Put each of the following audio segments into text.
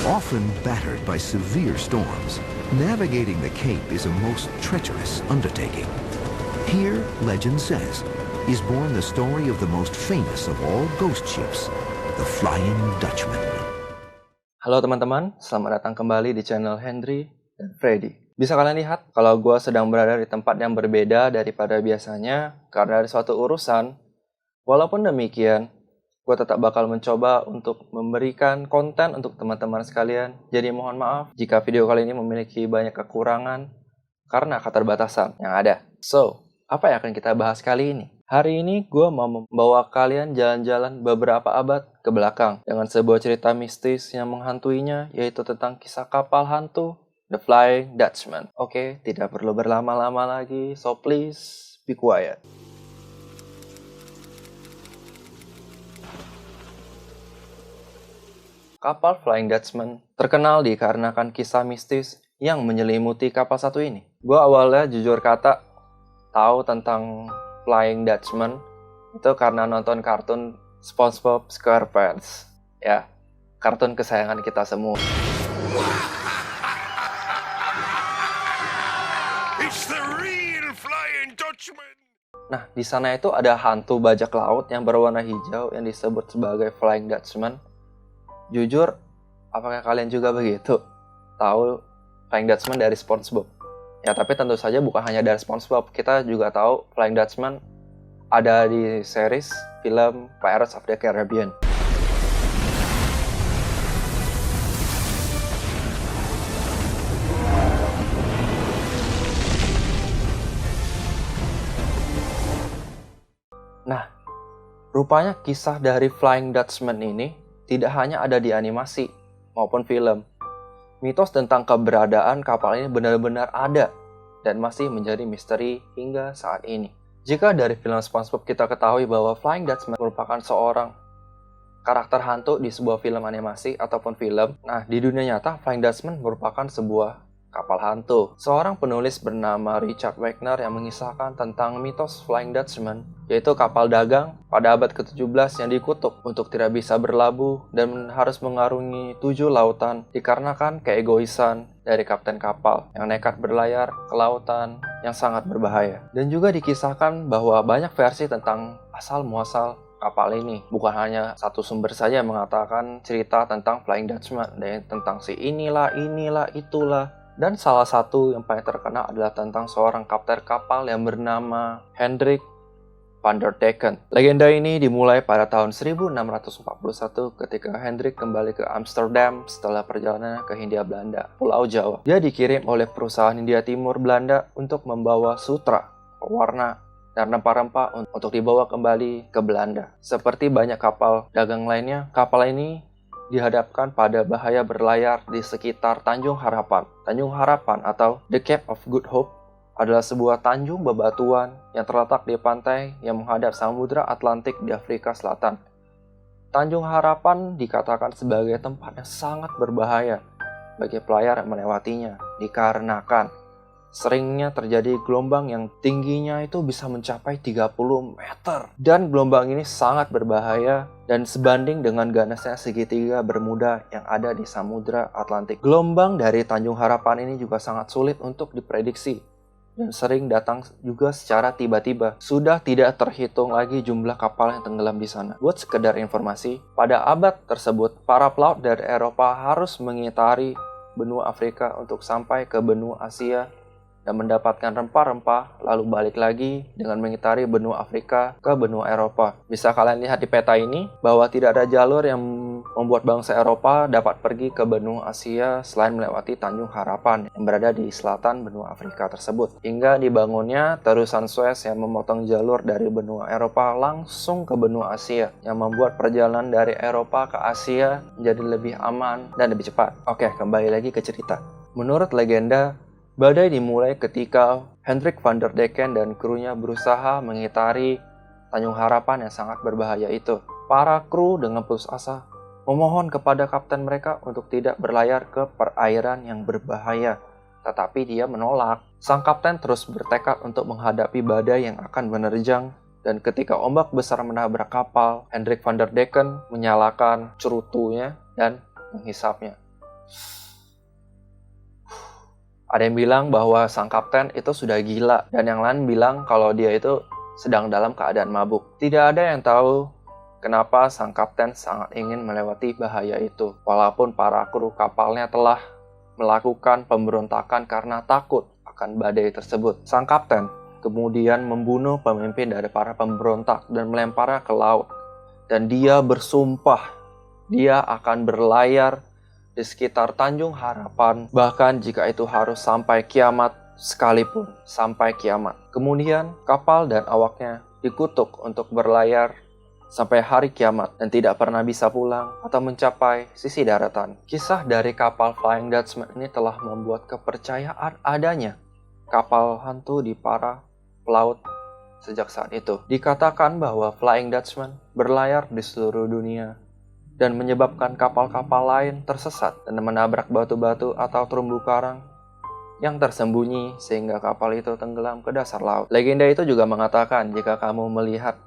Often battered by severe storms, navigating the Cape is a most treacherous undertaking. Here, legend says, is born the story of the most famous of all ghost ships, the Flying Dutchman. Halo teman-teman, selamat datang kembali di channel Henry dan Freddy. Bisa kalian lihat kalau gue sedang berada di tempat yang berbeda daripada biasanya karena ada suatu urusan. Walaupun demikian, gue tetap bakal mencoba untuk memberikan konten untuk teman-teman sekalian. Jadi mohon maaf jika video kali ini memiliki banyak kekurangan karena keterbatasan yang ada. So, apa yang akan kita bahas kali ini? Hari ini gue mau membawa kalian jalan-jalan beberapa abad ke belakang dengan sebuah cerita mistis yang menghantuinya, yaitu tentang kisah kapal hantu The Flying Dutchman. Oke, tidak perlu berlama-lama lagi, so please be quiet. Kapal Flying Dutchman terkenal dikarenakan kisah mistis yang menyelimuti kapal satu ini. Gue awalnya jujur kata tahu tentang Flying Dutchman itu karena nonton kartun SpongeBob SquarePants. Ya, kartun kesayangan kita semua. It's the real Flying Dutchman. Nah, di sana itu ada hantu bajak laut yang berwarna hijau yang disebut sebagai Flying Dutchman. Jujur, apakah kalian juga begitu? Tahu Flying Dutchman dari SpongeBob? Ya, tapi tentu saja bukan hanya dari SpongeBob. Kita juga tahu Flying Dutchman ada di series film Pirates of the Caribbean. Nah, rupanya kisah dari Flying Dutchman ini tidak hanya ada di animasi maupun film. Mitos tentang keberadaan kapal ini benar-benar ada dan masih menjadi misteri hingga saat ini. Jika dari film SpongeBob kita ketahui bahwa Flying Dutchman merupakan seorang karakter hantu di sebuah film animasi ataupun film, nah di dunia nyata Flying Dutchman merupakan sebuah kapal hantu. Seorang penulis bernama Richard Wagner yang mengisahkan tentang mitos Flying Dutchman, yaitu kapal dagang pada abad ke-17 yang dikutuk untuk tidak bisa berlabuh dan harus mengarungi 7 lautan dikarenakan keegoisan dari kapten kapal yang nekat berlayar ke lautan yang sangat berbahaya. Dan juga dikisahkan bahwa banyak versi tentang asal-muasal kapal ini. Bukan hanya satu sumber saja yang mengatakan cerita tentang Flying Dutchman, dan tentang si inilah, itulah. Dan salah satu yang paling terkenal adalah tentang seorang kapten kapal yang bernama Hendrik van der Decken. Legenda ini dimulai pada tahun 1641 ketika Hendrik kembali ke Amsterdam setelah perjalanan ke Hindia Belanda, Pulau Jawa. Dia dikirim oleh perusahaan Hindia Timur Belanda untuk membawa sutra, pewarna, dan rempah-rempah untuk dibawa kembali ke Belanda. Seperti banyak kapal dagang lainnya, kapal ini dihadapkan pada bahaya berlayar di sekitar Tanjung Harapan. Tanjung Harapan atau The Cape of Good Hope adalah sebuah tanjung bebatuan yang terletak di pantai yang menghadap Samudra Atlantik di Afrika Selatan. Tanjung Harapan dikatakan sebagai tempat yang sangat berbahaya bagi pelayar yang melewatinya dikarenakan seringnya terjadi gelombang yang tingginya itu bisa mencapai 30 meter. Dan gelombang ini sangat berbahaya dan sebanding dengan ganasnya segitiga Bermuda yang ada di Samudra Atlantik. Gelombang dari Tanjung Harapan ini juga sangat sulit untuk diprediksi dan sering datang juga secara tiba-tiba. Sudah tidak terhitung lagi jumlah kapal yang tenggelam di sana. Buat sekedar informasi, pada abad tersebut para pelaut dari Eropa harus mengitari benua Afrika untuk sampai ke benua Asia dan mendapatkan rempah-rempah, lalu balik lagi dengan mengitari benua Afrika ke benua Eropa. Bisa kalian lihat di peta ini bahwa tidak ada jalur yang membuat bangsa Eropa dapat pergi ke benua Asia selain melewati Tanjung Harapan yang berada di selatan benua Afrika tersebut. Hingga dibangunnya terusan Suez yang memotong jalur dari benua Eropa langsung ke benua Asia, yang membuat perjalanan dari Eropa ke Asia menjadi lebih aman dan lebih cepat. Oke, kembali lagi ke cerita. Menurut legenda, badai dimulai ketika Hendrik van der Decken dan krunya berusaha mengitari Tanjung Harapan yang sangat berbahaya itu. Para kru dengan putus asa memohon kepada kapten mereka untuk tidak berlayar ke perairan yang berbahaya. Tetapi dia menolak. Sang kapten terus bertekad untuk menghadapi badai yang akan menerjang. Dan ketika ombak besar menabrak kapal, Hendrik van der Decken menyalakan cerutunya dan menghisapnya. Ada yang bilang bahwa sang kapten itu sudah gila, dan yang lain bilang kalau dia itu sedang dalam keadaan mabuk. Tidak ada yang tahu kenapa sang kapten sangat ingin melewati bahaya itu, walaupun para kru kapalnya telah melakukan pemberontakan karena takut akan badai tersebut. Sang kapten kemudian membunuh pemimpin dari para pemberontak dan melemparnya ke laut. Dan dia bersumpah dia akan berlayar di sekitar Tanjung Harapan, bahkan jika itu harus sampai kiamat sekalipun, sampai kiamat. Kemudian kapal dan awaknya dikutuk untuk berlayar sampai hari kiamat dan tidak pernah bisa pulang atau mencapai sisi daratan. Kisah dari kapal Flying Dutchman ini telah membuat kepercayaan adanya kapal hantu di para pelaut sejak saat itu. Dikatakan bahwa Flying Dutchman berlayar di seluruh dunia dan menyebabkan kapal-kapal lain tersesat dan menabrak batu-batu atau terumbu karang yang tersembunyi sehingga kapal itu tenggelam ke dasar laut. Legenda itu juga mengatakan jika kamu melihat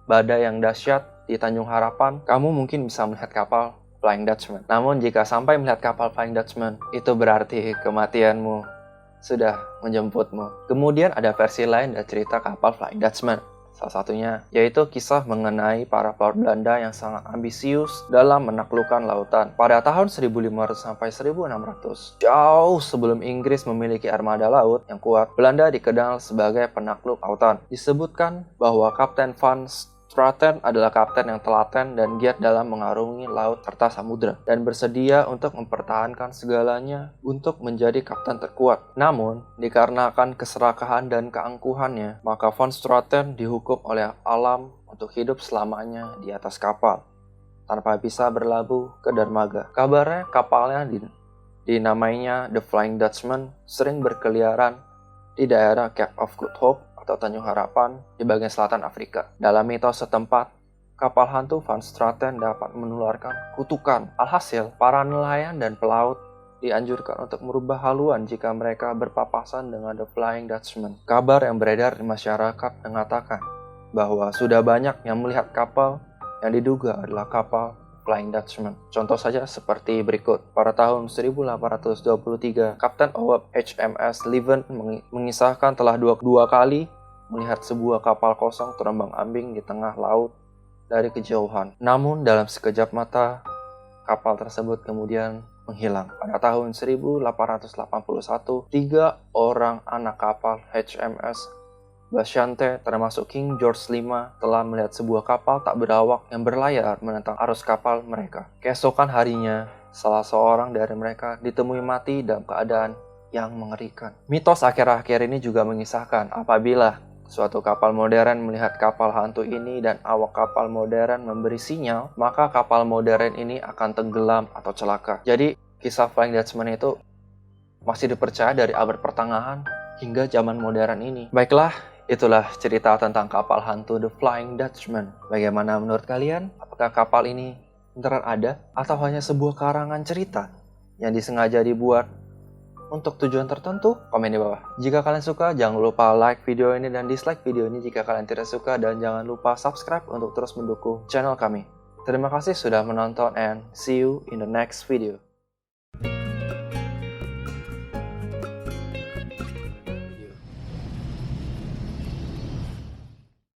badai yang dahsyat di Tanjung Harapan, kamu mungkin bisa melihat kapal Flying Dutchman. Namun jika sampai melihat kapal Flying Dutchman, itu berarti kematianmu sudah menjemputmu. Kemudian ada versi lain dari cerita kapal Flying Dutchman. Salah satunya yaitu kisah mengenai para pelaut Belanda yang sangat ambisius dalam menaklukkan lautan. Pada tahun 1500 sampai 1600, jauh sebelum Inggris memiliki armada laut yang kuat, Belanda dikenal sebagai penakluk lautan. Disebutkan bahwa Kapten Van Straten adalah kapten yang telaten dan giat dalam mengarungi laut serta samudera dan bersedia untuk mempertahankan segalanya untuk menjadi kapten terkuat. Namun, dikarenakan keserakahan dan keangkuhannya, maka Van Straten dihukum oleh alam untuk hidup selamanya di atas kapal tanpa bisa berlabuh ke dermaga. Kabarnya kapalnya dinamainya The Flying Dutchman sering berkeliaran di daerah Cape of Good Hope atau Tanjung Harapan di bagian selatan Afrika. Dalam mitos setempat, kapal hantu Van Straten dapat menularkan kutukan. Alhasil, para nelayan dan pelaut dianjurkan untuk merubah haluan jika mereka berpapasan dengan The Flying Dutchman. Kabar yang beredar di masyarakat mengatakan bahwa sudah banyak yang melihat kapal yang diduga adalah kapal Flying Dutchman. Contoh saja seperti berikut. Pada tahun 1823, Kapten Owen HMS Leven mengisahkan telah dua kali melihat sebuah kapal kosong terombang-ambing di tengah laut dari kejauhan. Namun dalam sekejap mata, kapal tersebut kemudian menghilang. Pada tahun 1881, 3 orang anak kapal HMS Bashante termasuk King George V telah melihat sebuah kapal tak berawak yang berlayar menentang arus kapal mereka. Keesokan harinya, salah seorang dari mereka ditemui mati dalam keadaan yang mengerikan. Mitos akhir-akhir ini juga mengisahkan apabila suatu kapal modern melihat kapal hantu ini dan awak kapal modern memberi sinyal, maka kapal modern ini akan tenggelam atau celaka. Jadi, kisah Flying Dutchman itu masih dipercaya dari abad pertengahan hingga zaman modern ini. Baiklah, itulah cerita tentang kapal hantu The Flying Dutchman. Bagaimana menurut kalian? Apakah kapal ini beneran ada? Atau hanya sebuah karangan cerita yang disengaja dibuat untuk tujuan tertentu? Komen di bawah. Jika kalian suka, jangan lupa like video ini dan dislike video ini jika kalian tidak suka. Dan jangan lupa subscribe untuk terus mendukung channel kami. Terima kasih sudah menonton and see you in the next video.